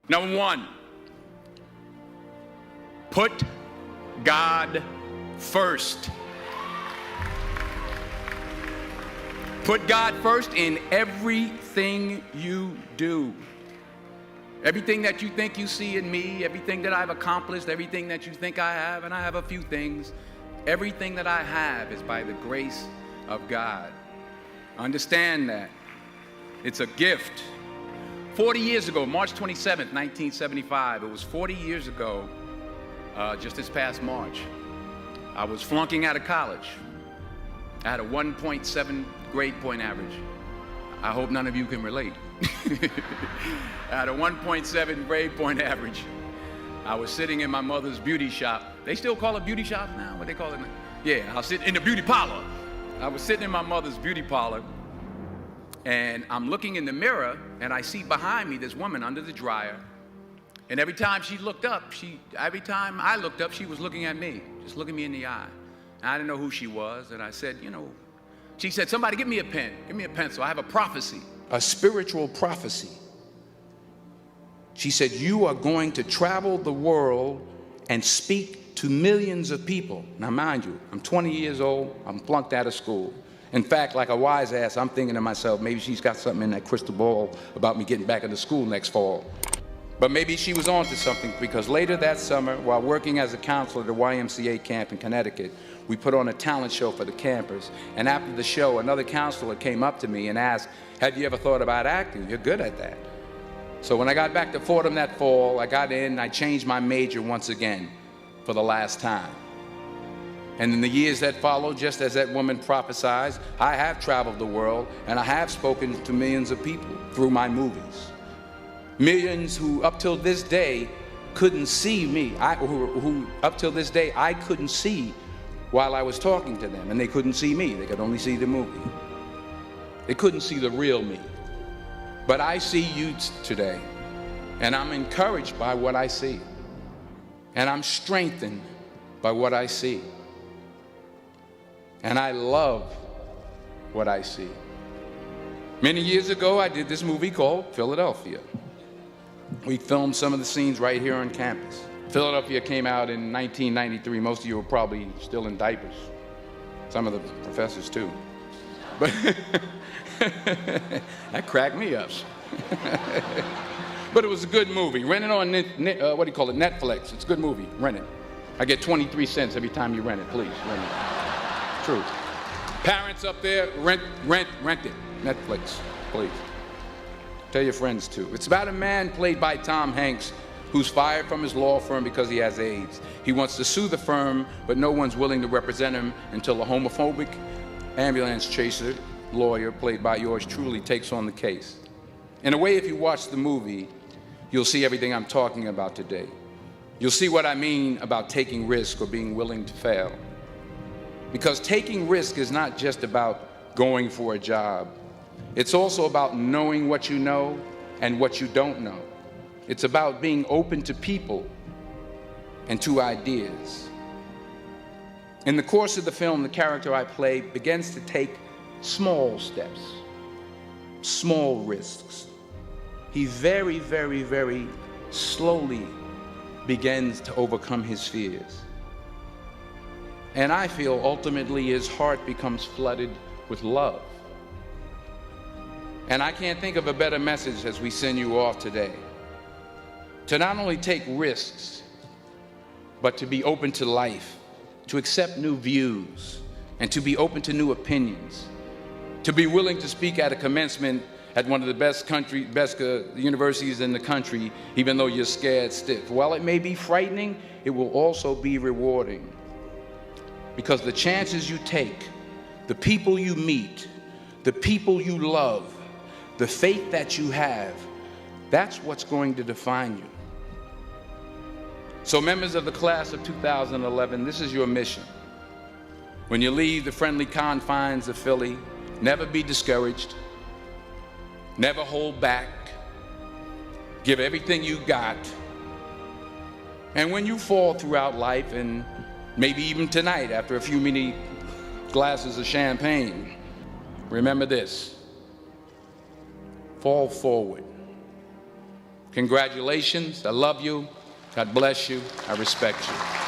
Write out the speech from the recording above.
Number one, put God first. Put God first in everything you do. Everything that you think you see in me, everything that I've accomplished, everything that you think I have, and I have a few things, everything that I have is by the grace of God. Understand that. It's a gift. 40 years ago, March 27th, 1975, it was 40 years ago, just this past March, I was flunking out of college. I had a 1.7 grade point average. I hope none of you can relate. I had a 1.7 grade point average. I was sitting in my mother's beauty shop. They still call it beauty shop now? What they call it now? Yeah, I was sitting in the beauty parlor. I was sitting in my mother's beauty parlor, and I'm looking in the mirror, and I see behind me this woman under the dryer. And every time she looked up, every time I looked up, she was looking at me, just looking me in the eye. And I didn't know who she was, and I said, she said, somebody give me a pen, give me a pencil. I have a prophecy. A spiritual prophecy. She said, you are going to travel the world and speak to millions of people. Now, mind you, I'm 20 years old, I'm flunked out of school. In fact, like a wise ass, I'm thinking to myself, maybe she's got something in that crystal ball about me getting back into school next fall. But maybe she was on to something, because later that summer, while working as a counselor at the YMCA camp in Connecticut, we put on a talent show for the campers. And after the show, another counselor came up to me and asked, have you ever thought about acting? You're good at that. So when I got back to Fordham that fall, I got in and I changed my major once again for the last time. And in the years that followed, just as that woman prophesied, I have traveled the world and I have spoken to millions of people through my movies. Millions who up till this day couldn't see me, who up till this day I couldn't see while I was talking to them, and they couldn't see me, they could only see the movie. They couldn't see the real me. But I see you today, and I'm encouraged by what I see, and I'm strengthened by what I see, and I love what I see. Many years ago, I did this movie called Philadelphia. We filmed some of the scenes right here on campus. Philadelphia came out in 1993. Most of you were probably still in diapers. Some of the professors too. But that cracked me up. But it was a good movie. Rent it on, what do you call it, Netflix. It's a good movie. Rent it. I get 23 cents every time you rent it. Please, rent it. True. Parents up there, rent it. Netflix, please. Tell your friends too. It's about a man played by Tom Hanks who's fired from his law firm because he has AIDS. He wants to sue the firm, but no one's willing to represent him until a homophobic ambulance chaser lawyer, played by yours truly, takes on the case. In a way, if you watch the movie, you'll see everything I'm talking about today. You'll see what I mean about taking risk or being willing to fail. Because taking risk is not just about going for a job. It's also about knowing what you know and what you don't know. It's about being open to people and to ideas. In the course of the film, the character I play begins to take small steps, small risks. He very, very, very slowly begins to overcome his fears. And I feel ultimately his heart becomes flooded with love. And I can't think of a better message as we send you off today. To not only take risks, but to be open to life, to accept new views, and to be open to new opinions, to be willing to speak at a commencement at one of the best universities in the country, even though you're scared stiff. While it may be frightening, it will also be rewarding. Because the chances you take, the people you meet, the people you love, the faith that you have, that's what's going to define you. So members of the class of 2011, this is your mission. When you leave the friendly confines of Philly, never be discouraged, never hold back, give everything you got. And when you fall throughout life, and maybe even tonight after a few many glasses of champagne, remember this: fall forward. Congratulations. I love you. God bless you. I respect you.